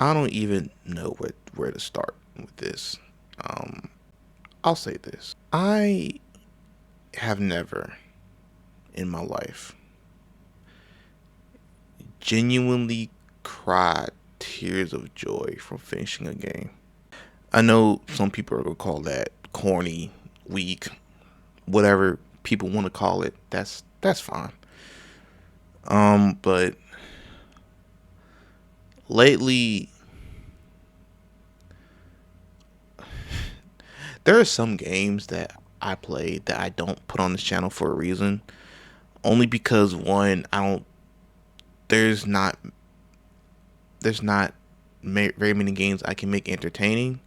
I don't even know where to start with this. Um, I'll say this. I have never in my life genuinely cried tears of joy from finishing a game. I know some people are gonna call that corny, weak, whatever people want to call it. That's fine. But lately there are some games that I play that I don't put on this channel for a reason. Only because one, I don't. There's not. There's not very many games I can make entertaining,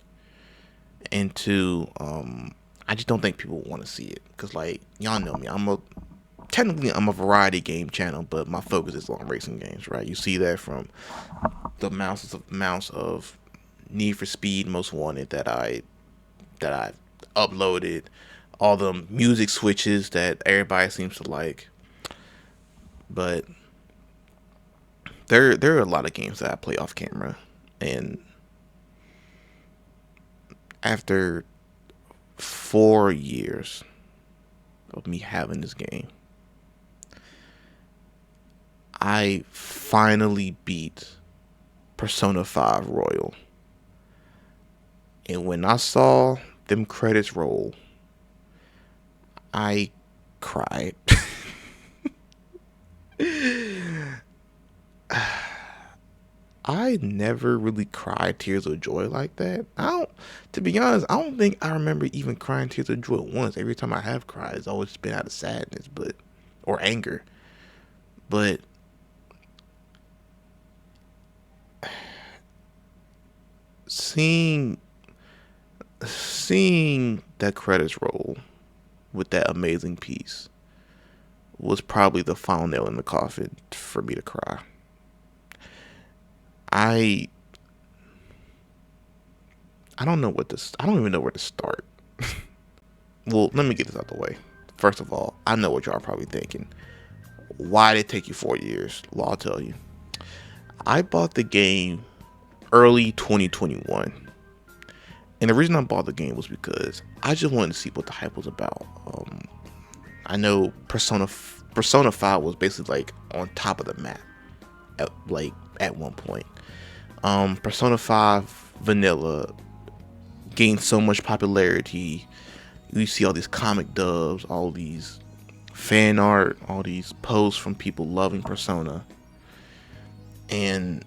and two, I just don't think people want to see it. Cause like y'all know me, I'm a variety game channel, but my focus is on racing games, right? You see that from the amounts of Need for Speed Most Wanted that I uploaded, all the music switches that everybody seems to like. But there are a lot of games that I play off camera, and after 4 years of me having this game, I finally beat Persona 5 Royal. And when I saw them credits roll, I cried. I never really cried tears of joy like that. To be honest, I don't think I remember even crying tears of joy once. Every time I have cried, it's always been out of sadness, or anger. But seeing seeing that credits roll with that amazing piece was probably the final nail in the coffin for me to cry. I I don't know I don't even know where to start. Well, let me get this out the way. First of all, I know what y'all are probably thinking. Why did it take you 4 years? Well, I'll tell you. I bought the game early 2021. And the reason I bought the game was because I just wanted to see what the hype was about. I know Persona 5 was basically like on top of the map at one point. Persona 5 Vanilla gained so much popularity. You see all these comic dubs, all these fan art, all these posts from people loving Persona. And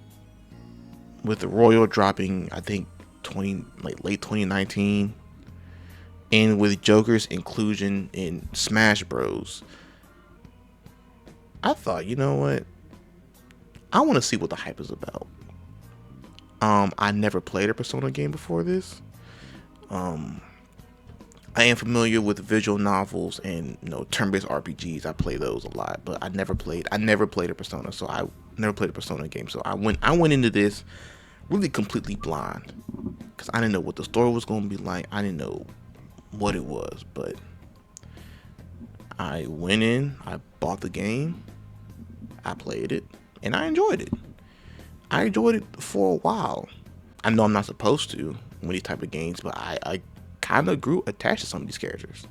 with the Royal dropping, I think late 2019, and with Joker's inclusion in Smash Bros, I thought, you know what? I want to see what the hype is about. I never played a Persona game before this. Um, I am familiar with visual novels and turn-based RPGs. I play those a lot, but I never played a Persona, so I never played a Persona game. So I went into this really completely blind because I didn't know what the story was going to be like. I didn't know what it was, but I went in, I bought the game, I played it, and I enjoyed it. I enjoyed it for a while. I know I'm not supposed to with these type of games, but I kind of grew attached to some of these characters.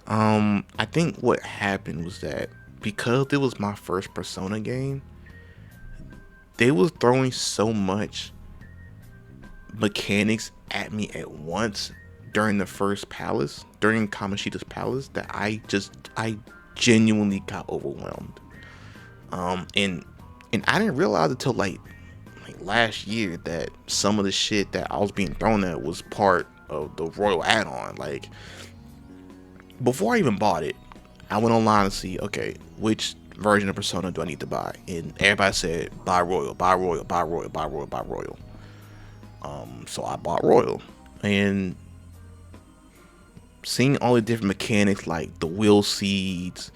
I think what happened was that because it was my first Persona game, they was throwing so much mechanics at me at once during the first palace, during Kamoshida's palace, that I genuinely got overwhelmed. And I didn't realize until like last year that some of the shit that I was being thrown at was part of the Royal add-on. Like before I even bought it, I went online to see, okay, which version of Persona do I need to buy? And everybody said buy Royal, buy Royal, buy Royal, buy Royal, buy Royal. So I bought Royal, and seeing all the different mechanics like the will seeds,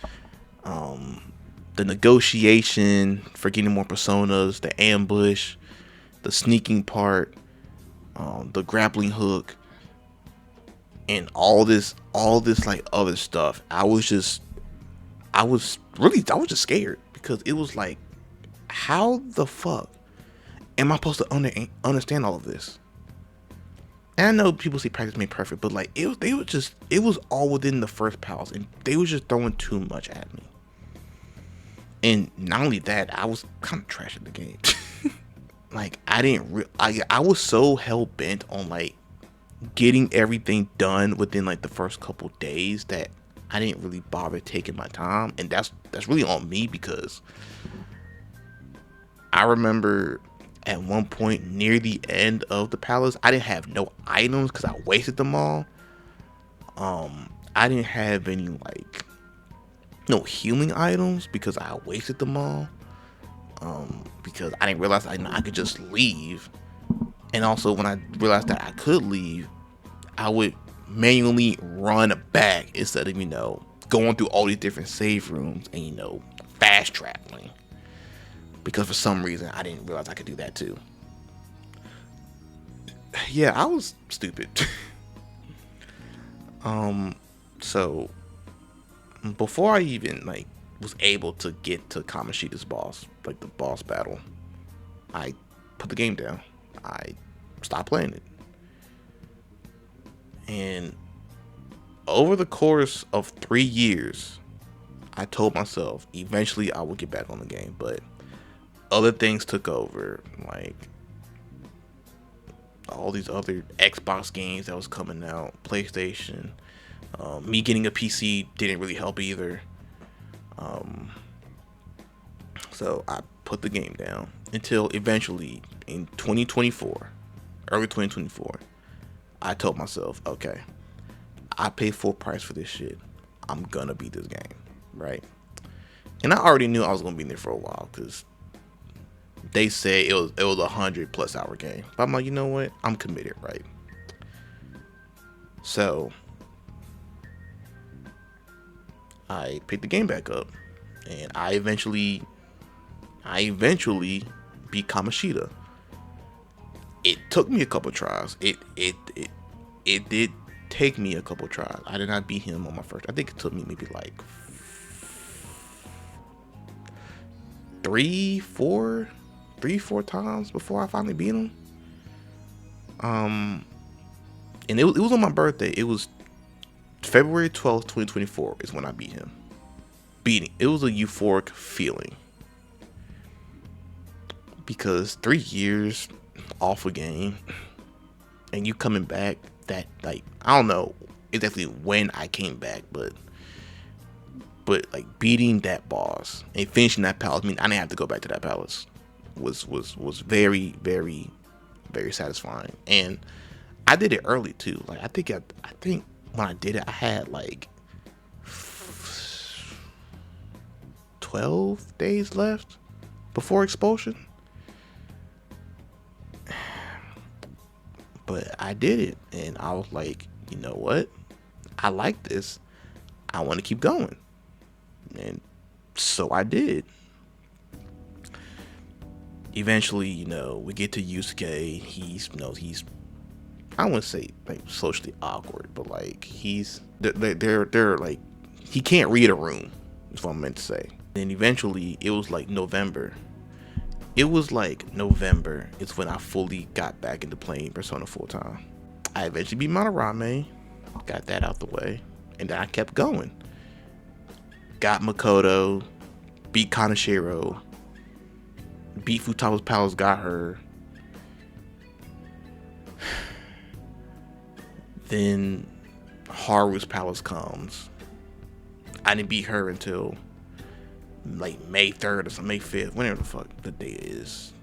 um, the negotiation for getting more personas, the ambush, the sneaking part, the grappling hook, and all this like other stuff. I was just scared because it was like, how the fuck am I supposed to understand all of this? And I know people say practice made perfect, but like it was all within the first palace, and they was just throwing too much at me. And not only that, I was kind of trash at the game. Like I was so hell bent on like getting everything done within like the first couple days that I didn't really bother taking my time, and that's really on me because I remember at one point near the end of the palace, I didn't have no items because I wasted them all. I didn't have any like no healing items because I wasted them all. Because I didn't realize I could just leave, and also when I realized that I could leave, I would manually run back instead of going through all these different save rooms and fast traveling. Because for some reason I didn't realize I could do that too. Yeah, I was stupid. So before I even like was able to get to Kamoshida's boss, like the boss battle, I put the game down. I stopped playing it. And over the course of 3 years, I told myself eventually I would get back on the game, but other things took over, like all these other Xbox games that was coming out, PlayStation. Me getting a PC didn't really help either. So I put the game down until eventually in 2024, early 2024, I told myself, okay, I paid full price for this shit. I'm gonna beat this game, right? And I already knew I was gonna be in there for a while because they said it was a 100+ hour game. But I'm like, you know what? I'm committed, right? So I picked the game back up, and I eventually beat Kamoshida. It took me a couple tries. It did take me a couple tries. I did not beat him on my first. I think it took me maybe like 3-4 times before I finally beat him. And it was on my birthday. It was February 12th, 2024 is when I beat him. It was a euphoric feeling. Because 3 years off a game and you coming back, that like I don't know exactly when I came back, but like beating that boss and finishing that palace, I mean I didn't have to go back to that palace, was very, very, very satisfying. And I did it early too. Like I think when I did it I had like 12 days left before expulsion. But I did it, and I was like, you know what? I like this. I want to keep going. And so I did. Eventually, we get to Yusuke. He's I wouldn't say like socially awkward, but like they're like, he can't read a room, is what I meant to say. And eventually it was like November. It's when I fully got back into playing Persona full time. I eventually beat Madarame, got that out the way, and then I kept going. Got Makoto, beat Kaneshiro, beat Futaba's Palace, got her. Then Haru's Palace comes. I didn't beat her until like May 3rd or something, May 5th, whenever the fuck the day is.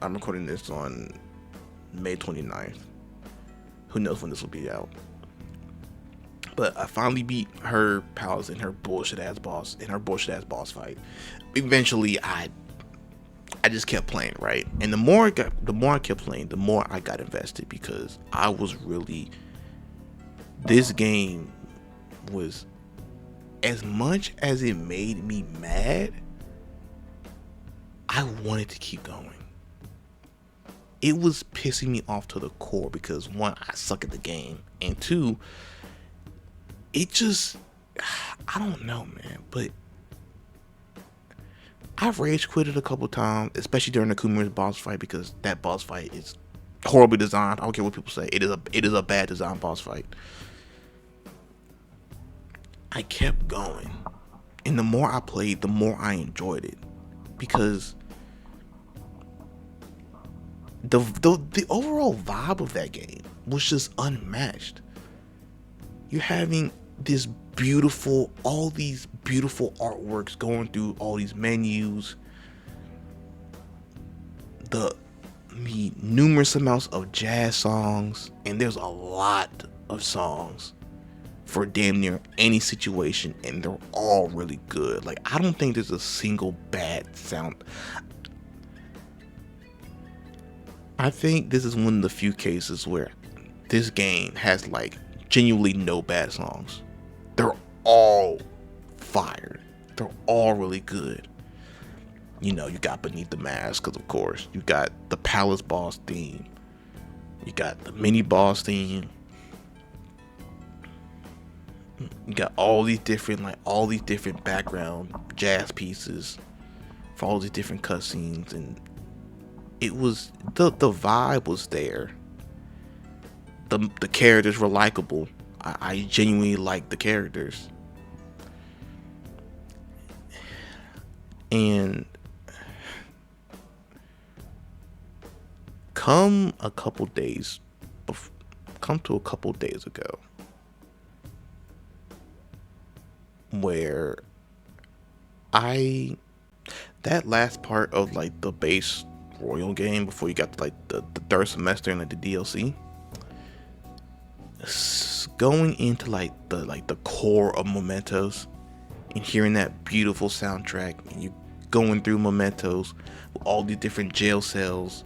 I'm recording this on May 29th. Who knows when this will be out. But I finally beat her palace in her bullshit ass boss fight. Eventually I just kept playing, right? And the more I kept playing, the more I got invested, because I was really, this game was, as much as it made me mad, I wanted to keep going. It was pissing me off to the core because, one, I suck at the game, and two, it just, I don't know, man, but I've rage quitted a couple times, especially during the Kumira's boss fight, because that boss fight is horribly designed. I don't care what people say. It is a bad design boss fight. I kept going, and the more I played, the more I enjoyed it, because the overall vibe of that game was just unmatched. You're having this all these beautiful artworks going through all these menus, the numerous amounts of jazz songs, and there's a lot of songs for damn near any situation, and they're all really good. Like, I don't think there's a single bad sound. I think this is one of the few cases where this game has like genuinely no bad songs. They're all fire. They're all really good. You know, you got Beneath the Mask, because of course. You got the Palace boss theme. You got the mini boss theme. You got all these different background jazz pieces for all these different cutscenes, and it was the vibe was there. The characters were likable. I genuinely liked the characters. And come to a couple days ago, where that last part of like the base Royal game before you got to like the third semester and like the DLC, going into like the core of Mementos and hearing that beautiful soundtrack, and you going through Mementos with all these different jail cells,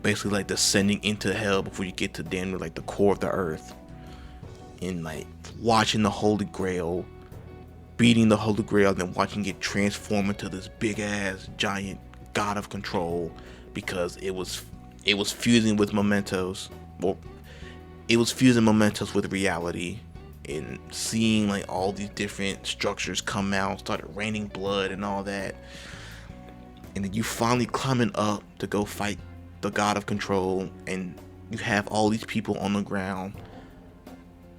basically like descending into hell before you get to damn near like the core of the earth, and like watching the Holy Grail, beating the Holy Grail, and then watching it transform into this big ass giant god of control, because it was fusing with Mementos. Well, it was fusing Mementos with reality, and seeing like all these different structures come out, started raining blood and all that, and then you finally climbing up to go fight the god of control, and you have all these people on the ground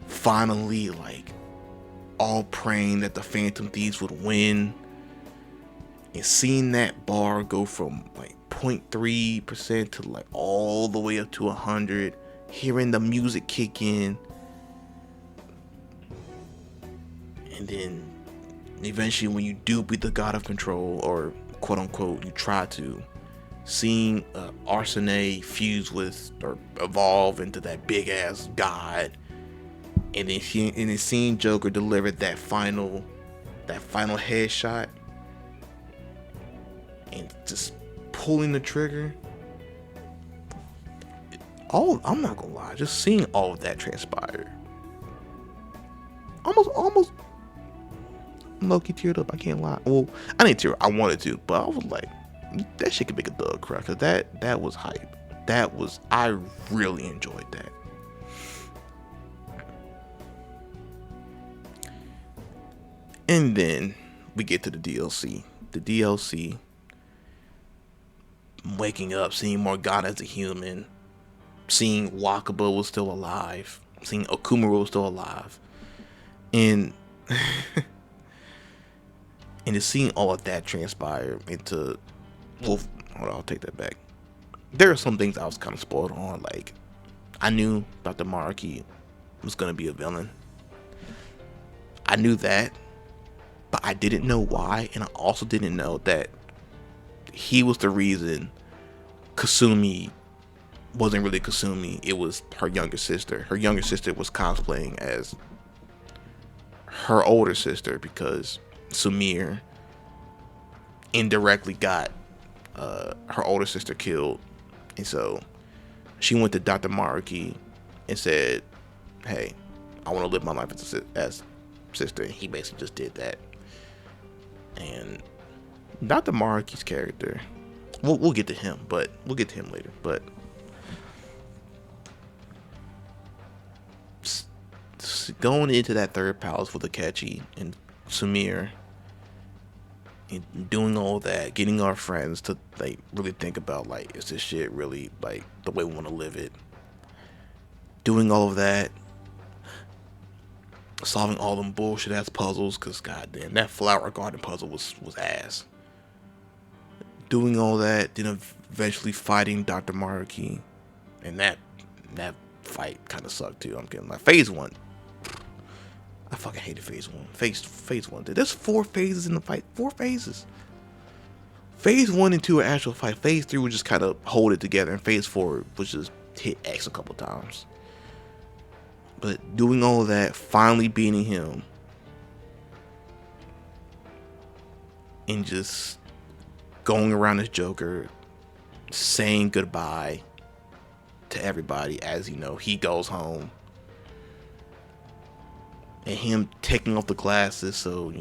finally like all praying that the Phantom Thieves would win, and seeing that bar go from like 0.3% to like all the way up to 100, hearing the music kick in, and then eventually when you do beat the god of control, or quote unquote you try to, seeing Arsene fuse with or evolve into that big ass god, and then seeing Joker deliver that final headshot, and just pulling the trigger. I'm not gonna lie, just seeing all of that transpire, almost low-key teared up. I can't lie. Well, I didn't tear up. I wanted to, but I was like, that shit could make a thug cry, cause that was hype. I really enjoyed that. And then we get to the DLC. The DLC, waking up, seeing Morgana as a human, seeing Wakaba was still alive, seeing Okumura was still alive, and and just seeing all of that transpire into, well, hold on, I'll take that back. There are some things I was kind of spoiled on. Like, I knew Dr. Maraki was gonna be a villain. I knew that, but I didn't know why, and I also didn't know that he was the reason Kasumi wasn't really Kasumi. It was her younger sister. Her younger sister was cosplaying as her older sister, because Sumire indirectly got her older sister killed, and so she went to Dr. Maraki and said, "Hey, I want to live my life as sister." And he basically just did that. And Dr. Maraki's character, we'll get to him, but we'll get to him later. But going into that third palace with Akechi and Sumire, and doing all that, getting our friends to like really think about like, is this shit really like the way we want to live it? Doing all of that, solving all them bullshit ass puzzles, cause goddamn that flower garden puzzle was ass. Doing all that, then eventually fighting Dr. Maruki, and that fight kind of sucked too. I'm getting like phase one. I fucking hated phase one. Phase one. There's 4 phases in the fight. 4 phases. Phase one and two are actual fight. Phase three was just kind of hold it together, and phase four was just hit X a couple times. But doing all of that, finally beating him, and just going around as Joker, saying goodbye to everybody as he goes home, and him taking off the glasses, so he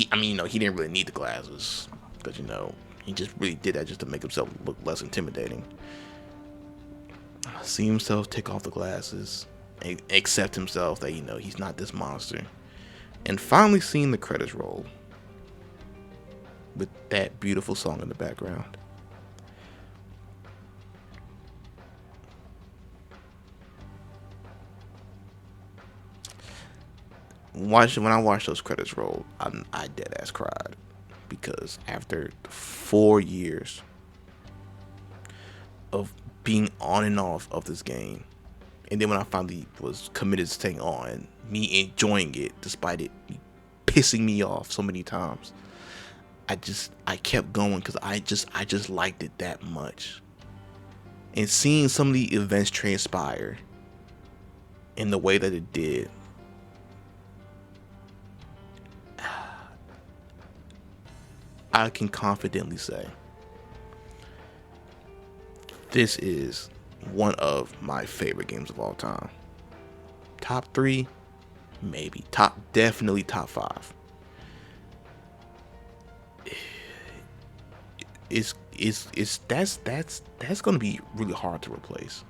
didn't really need the glasses, because he just really did that just to make himself look less intimidating. See himself take off the glasses, accept himself that he's not this monster, and finally seeing the credits roll with that beautiful song in the background. When I watched those credits roll, I dead ass cried, because after 4 years of being on and off of this game, and then when I finally was committed to staying on, me enjoying it despite it pissing me off so many times, I kept going because I just liked it that much. And seeing some of the events transpire in the way that it did, I can confidently say this is one of my favorite games of all time. Top 3, maybe. Definitely top 5. That's gonna be really hard to replace.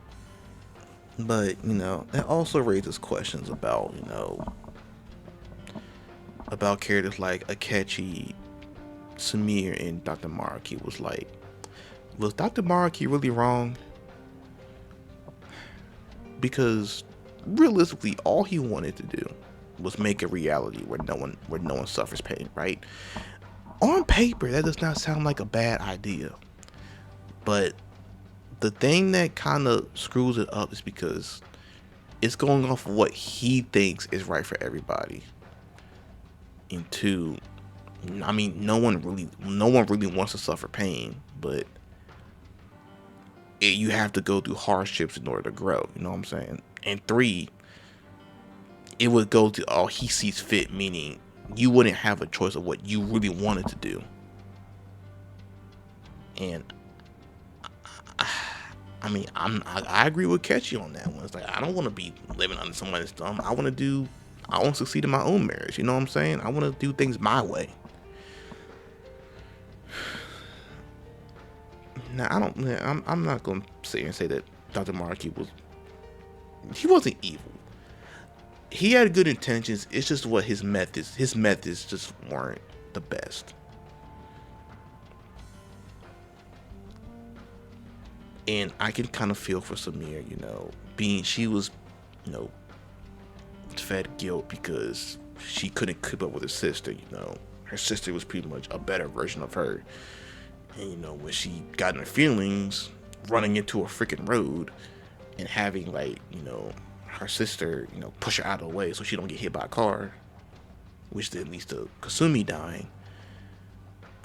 But that also raises questions about about characters like Akechi, Samir, and Dr. Maruki. Was Dr. Maruki really wrong? Because realistically, all he wanted to do was make a reality where no one suffers pain, right? On paper, that does not sound like a bad idea. But the thing that kind of screws it up is because it's going off of what he thinks is right for everybody. And two, no one really wants to suffer pain, but you have to go through hardships in order to grow. You know what I'm saying? And 3, it would go to all he sees fit, meaning you wouldn't have a choice of what you really wanted to do. And I agree with Ketchy on that one. It's like, I don't want to be living under somebody's thumb. I want to succeed in my own marriage. You know what I'm saying? I want to do things my way. Now, I'm not going to sit here and say that Dr. Maruki wasn't evil. He had good intentions. It's just what his methods just weren't the best. And I can kind of feel for Samir, she was, fed guilt because she couldn't keep up with her sister. Her sister was pretty much a better version of her. And when she got in her feelings, running into a freaking road and having her sister, push her out of the way so she don't get hit by a car, which then leads to Kasumi dying.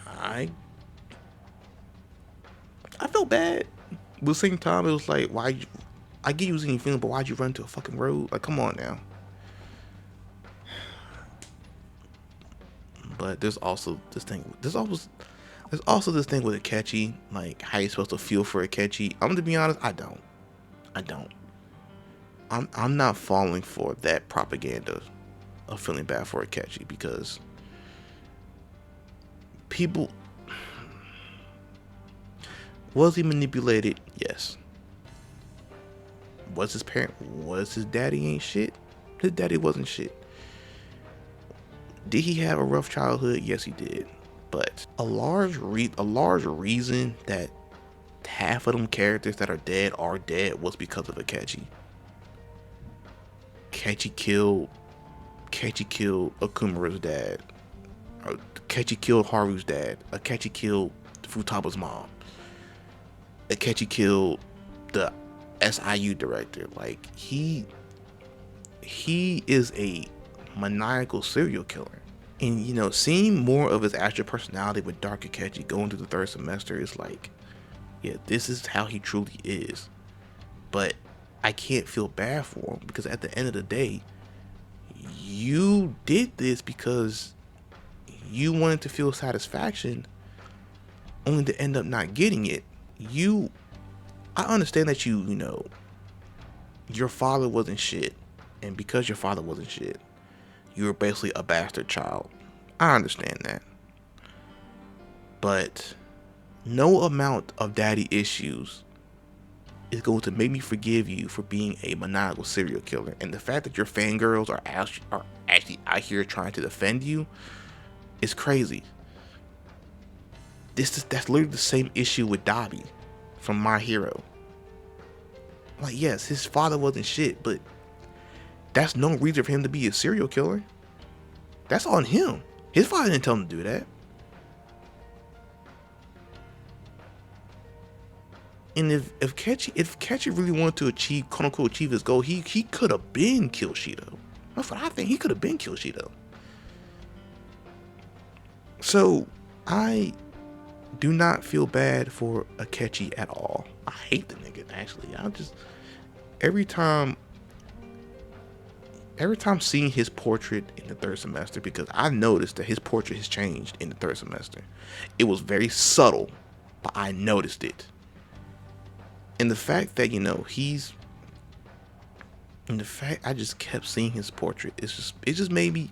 I felt bad. But at the same time, it was like, I get you was in your feeling, but why'd you run into a fucking road? Like, come on now. But there's also this thing with Akechi, like how you're supposed to feel for Akechi. I'm gonna be honest, I don't. I'm not falling for that propaganda of feeling bad for Akechi, because people, was he manipulated? Yes. Was his daddy ain't shit? His daddy wasn't shit. Did he have a rough childhood? Yes, he did. But a large reason that half of them characters that are dead was because of Akechi. Akechi killed Akumura's dad. Akechi killed Haru's dad. Akechi killed Futaba's mom. Akechi killed the SIU director. Like he is a maniacal serial killer. And you know, seeing more of his actual personality with Dark Akechi going through the third semester is like, yeah, this is how he truly is. But I can't feel bad for him because at the end of the day, you did this because you wanted to feel satisfaction, only to end up not getting it. I understand that you know, your father wasn't shit, and because your father wasn't shit, you were basically a bastard child. I understand that. But no amount of daddy issues is going to make me forgive you for being a maniacal serial killer. And the fact that your fangirls are actually out here trying to defend you is crazy. That's literally the same issue with Dabi from My Hero. Like, yes, his father wasn't shit, but that's no reason for him to be a serial killer. That's on him. His father didn't tell him to do that. And if Akechi really wanted to achieve, quote unquote, achieve his goal, he could have been killed Shido. That's what I think. He could have been killed Shido. So I do not feel bad for Akechi at all. I hate the nigga, actually. Every time seeing his portrait in the third semester, because I noticed that his portrait has changed in the third semester. It was very subtle, but I noticed it. And the fact that, you know, I just kept seeing his portrait, it just made me,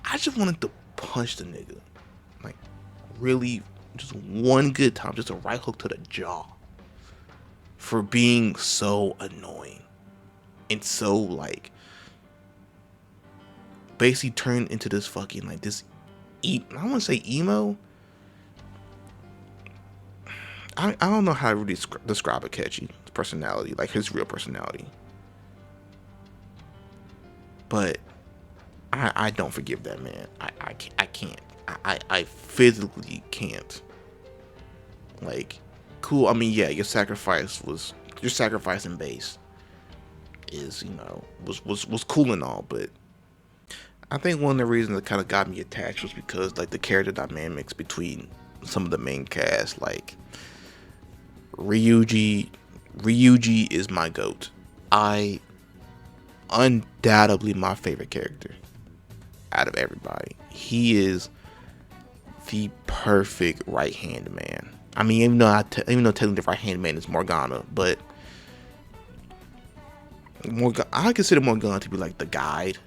I just wanted to punch the nigga. Like, really, just one good time, just a right hook to the jaw. For being so annoying. And so, like, basically turned into this fucking, like, this, I don't want to say emo. I don't know how to really describe Akechi's personality, like his real personality. But I don't forgive that man. I can't. I physically can't. Like, cool. I mean, yeah, your sacrifice in base is, you know, was cool and all, but I think one of the reasons that kind of got me attached was because, like, the character dynamics between some of the main cast, like Ryuji is my GOAT. Undoubtedly my favorite character out of everybody. He is the perfect right-hand man. I mean, even though technically the right-hand man is Morgana, but I consider Morgana to be like the guide,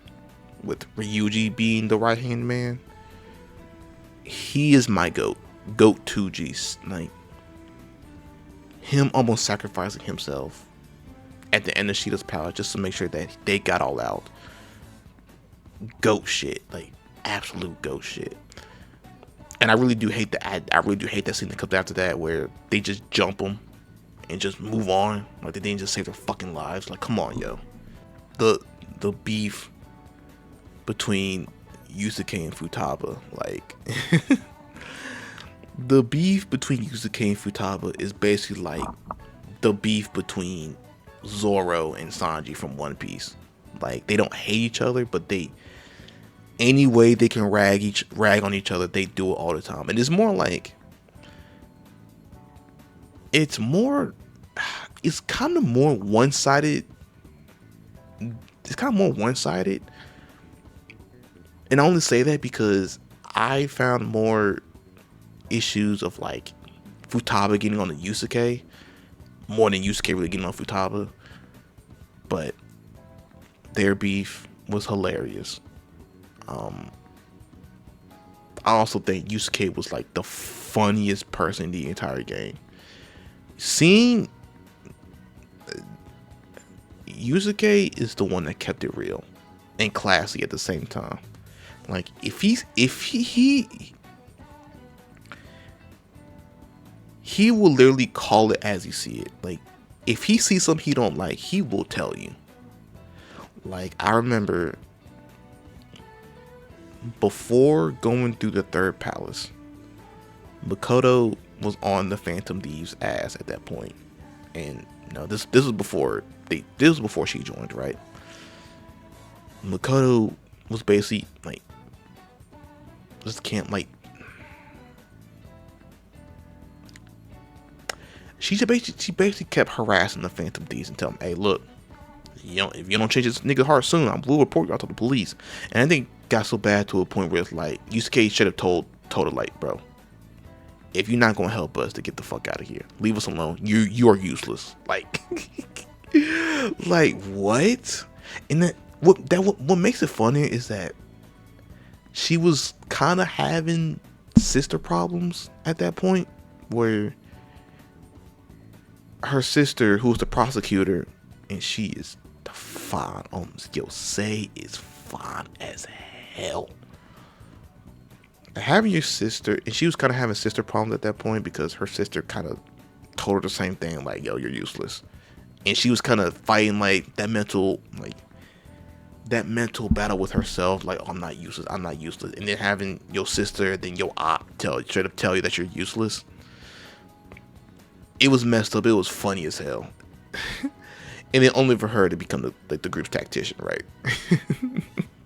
with Ryuji being the right-hand man. He is my GOAT 2G. Like, him almost sacrificing himself at the end of Shido's Palace just to make sure that they got all out. GOAT shit. Like, absolute GOAT shit. And I really do hate that scene that comes after that, where they just jump them and just move on. Like, they didn't just save their fucking lives. Like, come on, yo. The beef between Yusuke and Futaba, like the beef between Yusuke and Futaba is basically like the beef between Zoro and Sanji from One Piece. Like, they don't hate each other, but any way they can rag on each other, they do it all the time. And it's kind of more one-sided. It's kind of more one-sided. And I only say that because I found more issues of, like, Futaba getting on the Yusuke more than Yusuke really getting on Futaba. But their beef was hilarious. I also think Yusuke was, like, the funniest person in the entire game. Seeing Yusuke is the one that kept it real and classy at the same time. Like he will literally call it as he see it. Like if he sees something he don't like, he will tell you. Like I remember before going through the third palace, Makoto was on the Phantom Thieves' ass at that point, and this was before this was before she joined, right? Makoto was basically like, just can't like. She basically kept harassing the Phantom Thieves and telling them, "Hey, look, if you don't change this nigga heart soon, I will report you out to the police." And I think it got so bad to a point where it's like Yusuke should have told her like, bro, if you're not gonna help us, to get the fuck out of here, leave us alone. You are useless. Like, like what? And then what makes it funny is that she was kind of having sister problems at that point, where her sister, who's the prosecutor, and she is fine. Say is fine as hell. Having your sister, and she was kind of having sister problems at that point because her sister kind of told her the same thing, like, yo, you're useless. And she was kind of fighting like that mental battle with herself, like, oh, I'm not useless. And then having your sister, then your op straight up tell you that you're useless. It was messed up. It was funny as hell. And then only for her to become the group's tactician, right?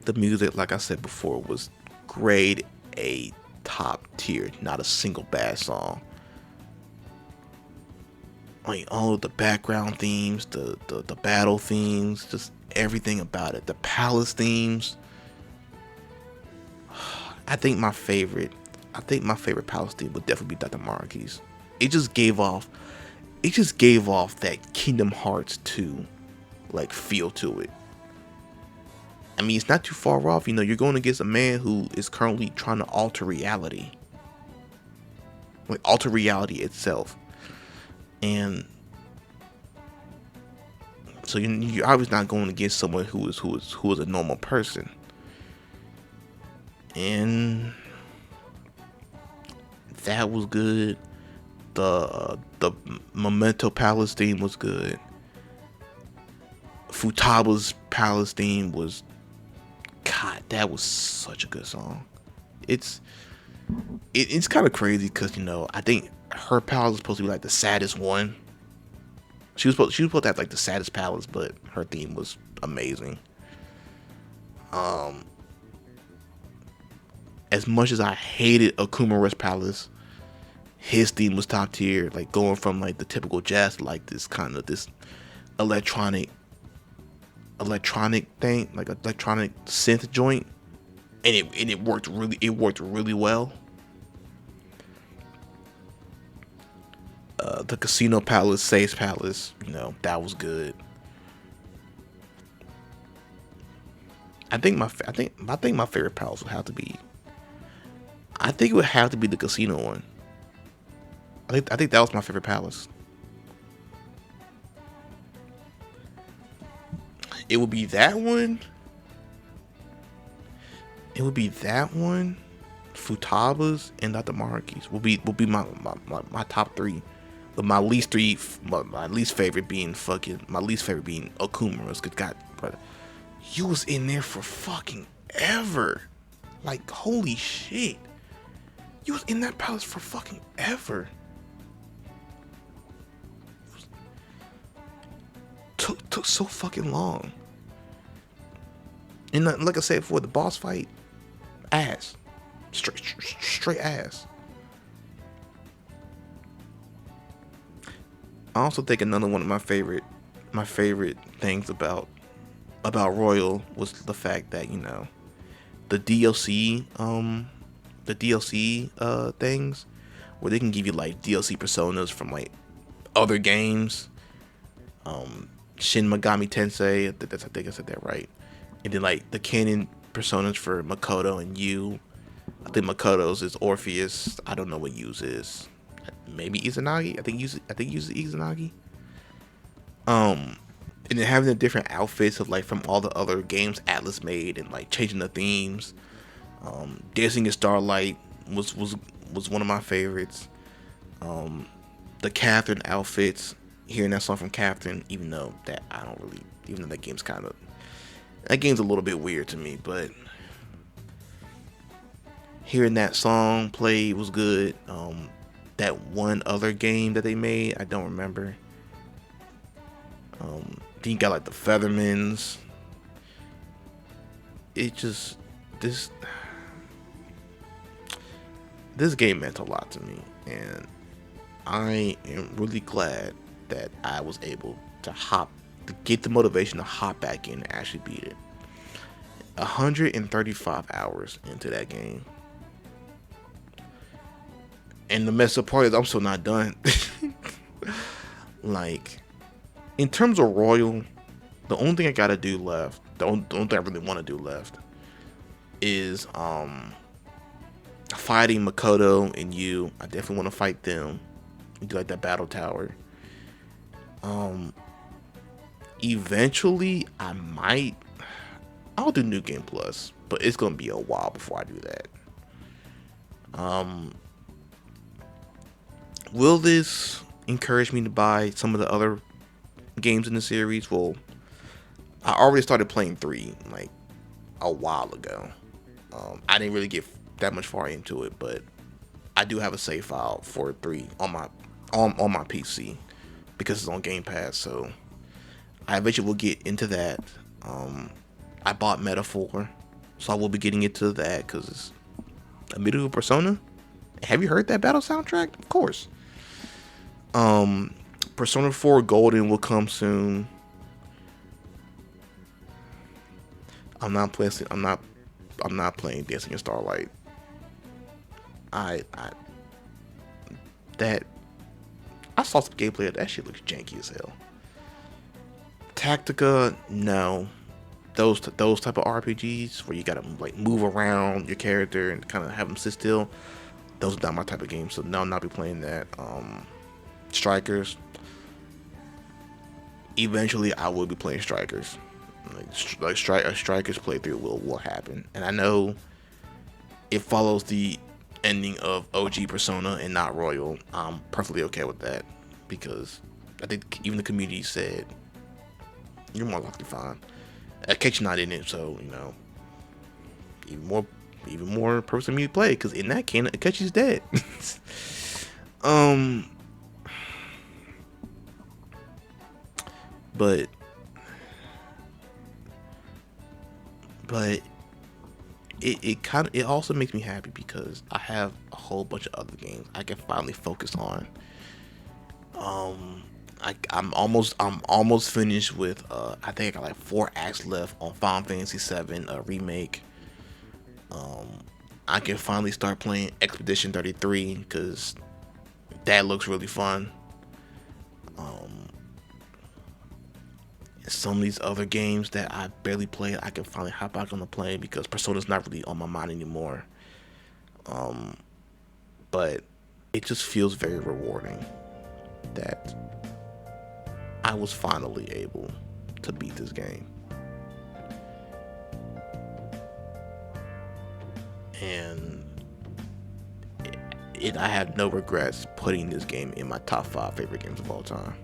The music, like I said before, was grade A, top tier. Not a single bad song. Like all of the background themes, the battle themes, just everything about it. The palace themes. I think my favorite palace theme would definitely be Dr. Maraki's. It just gave off that Kingdom Hearts 2 like feel to it. I mean, it's not too far off. You're going against a man who is currently trying to alter reality. Like alter reality itself. And so you're obviously not going against someone who is a normal person. And that was good. The Memento Palace theme was good. Futaba's Palace theme was, God, that was such a good song. It's kind of crazy because I think her palace was supposed to be like the saddest one. She was supposed to have like the saddest palace, but her theme was amazing. As much as I hated Akumura's palace, his theme was top tier. Like going from like the typical jazz to like this kind of this electronic thing, like electronic synth joint, and it worked really well. The Casino Palace, Sage Palace, that was good. I think my favorite palace would have to be. I think it would have to be the casino one. I think that was my favorite palace. It would be that one. Futaba's and Dr. Maraki's will be my top three. But my least favorite being Okumura's. Cause God, brother, you was in there for fucking ever. Like, holy shit. You was in that palace for fucking ever. Took so fucking long. And like I said before, the boss fight, ass. Straight ass. I also think another one of my favorite things about Royal was the fact that the DLC things where they can give you like DLC personas from like other games, Shin Megami Tensei, I think I said that right, and then like the canon personas for Makoto and Yu. I think Makoto's is Orpheus. I don't know what Yu's is. Maybe Izanagi. I think Yu's Izanagi. And then having the different outfits of like from all the other games Atlas made and like changing the themes. Dancing in Starlight was one of my favorites. The Catherine outfits, hearing that song from Catherine, even though that game's a little bit weird to me, but hearing that song play was good. That one other game that they made, I don't remember. Then you got like the Feathermans. It just this this game meant a lot to me, and I am really glad that I was able to get the motivation to hop back in and actually beat it. 135 hours into that game. And the messed up part is I'm still not done. Like, in terms of Royal, the only thing I gotta do left, the only thing I really want to do left, is fighting Makoto and you. I definitely want to fight them and do like that battle tower. Eventually, I'll do New Game Plus, but it's gonna be a while before I do that. Will this encourage me to buy some of the other games in the series? Well, I already started playing 3 like a while ago. I didn't really get that much far into it, but I do have a save file for 3 on my PC because it's on Game Pass. So I eventually will get into that. I bought Metaphor, so I will be getting into that because it's a medieval Persona. Have you heard that battle soundtrack? Of course. Persona 4 Golden will come soon. I'm not playing Dancing in Starlight. I saw some gameplay of that shit. Looks janky as hell. Tactica, no. Those type of RPGs where you gotta like move around your character and kind of have them sit still. Those are not my type of games, so no, I'll not be playing that. Strikers. Eventually, I will be playing Strikers. A Strikers playthrough will happen, and I know it follows the ending of OG Persona and not Royal. I'm perfectly okay with that because I think even the community said you're more likely fine. Akechi's not in it, so even more person me to play because in that canon, Akechi's dead. But it also makes me happy because I have a whole bunch of other games I can finally focus on. I'm almost finished with I think I got like 4 acts left on Final Fantasy VII remake. I can finally start playing Expedition 33 because that looks really fun. Some of these other games that I barely played, I can finally hop back on the plane because Persona's not really on my mind anymore. But it just feels very rewarding that I was finally able to beat this game. And I have no regrets putting this game in my top 5 favorite games of all time.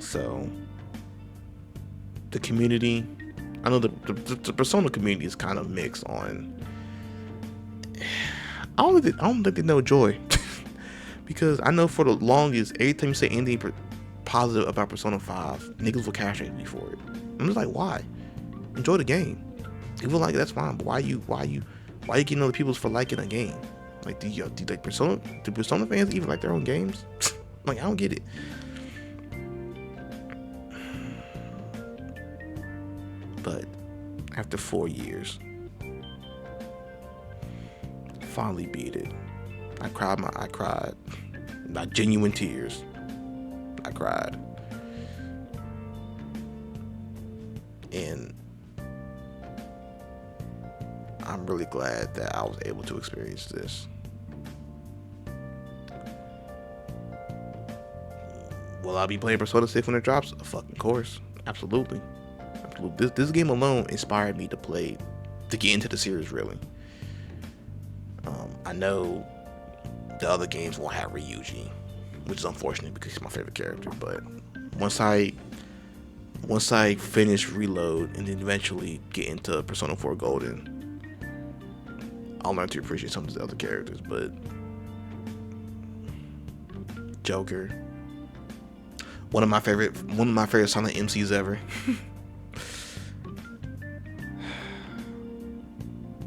So the community, I know the Persona community is kind of mixed on. I don't think they know Joy because I know for the longest, every time you say anything positive about Persona 5, niggas will castrate me for it. I'm just like, why? Enjoy the game. People like it, that's fine, but why you getting other people for liking a game? Like, do like Persona fans even like their own games? Like, I don't get it. But after 4 years, finally beat it. I cried my genuine tears. I cried. And I'm really glad that I was able to experience this. Will I be playing Persona 6 when it drops? A fucking course. Absolutely. Absolutely. This game alone inspired me to get into the series, really. I know the other games won't have Ryuji, which is unfortunate because he's my favorite character. But once I finish Reload and then eventually get into Persona 4 Golden, I'll learn to appreciate some of the other characters. But Joker, one of my favorite Sonic MCs ever.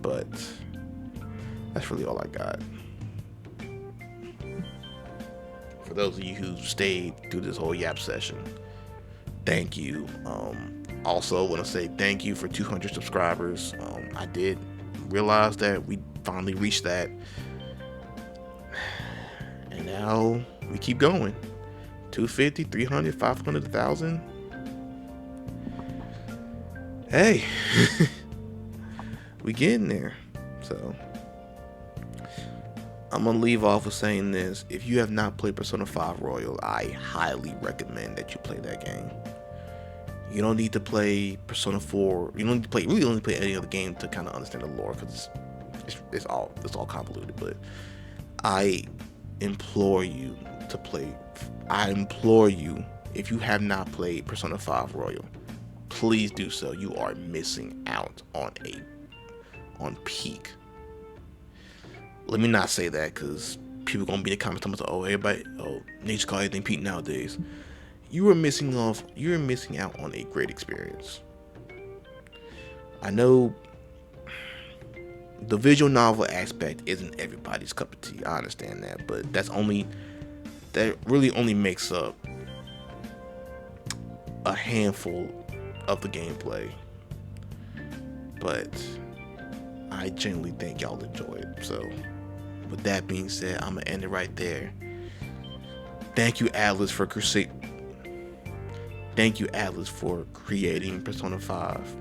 But that's really all I got. For those of you who stayed through this whole Yap session, thank you. Also want to say thank you for 200 subscribers. I did realize that we finally reached that, and now we keep going. 250, 300, 500, 1,000. Hey, we getting there. So I'm gonna leave off with saying this: if you have not played Persona 5 Royal, I highly recommend that you play that game. You don't need to play Persona 4. You don't need to play any other game to kind of understand the lore, because it's all convoluted. But I implore you to play. I implore you, if you have not played Persona 5 Royal, please do so. You are missing out on peak. Let me not say that, because people gonna be in the comments talking about, oh, everybody, nature call everything peak nowadays. You are missing out on a great experience. I know the visual novel aspect isn't everybody's cup of tea. I understand that, but that really only makes up a handful of the gameplay. But I genuinely think y'all enjoy it. So with that being said, I'm gonna end it right there. Thank you, Atlus, for creating Persona 5,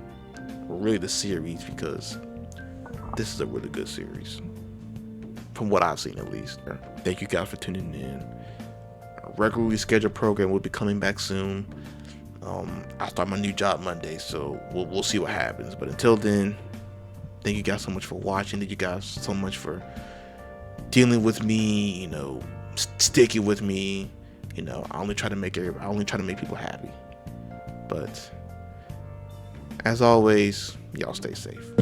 or really the series, because this is a really good series, from what I've seen at least. Thank you guys for tuning in. A regularly scheduled program will be coming back soon. I start my new job Monday, so we'll see what happens. But until then, thank you guys so much for watching. Thank you guys so much for dealing with me, sticking with me. I only try to make people happy. But as always, y'all stay safe.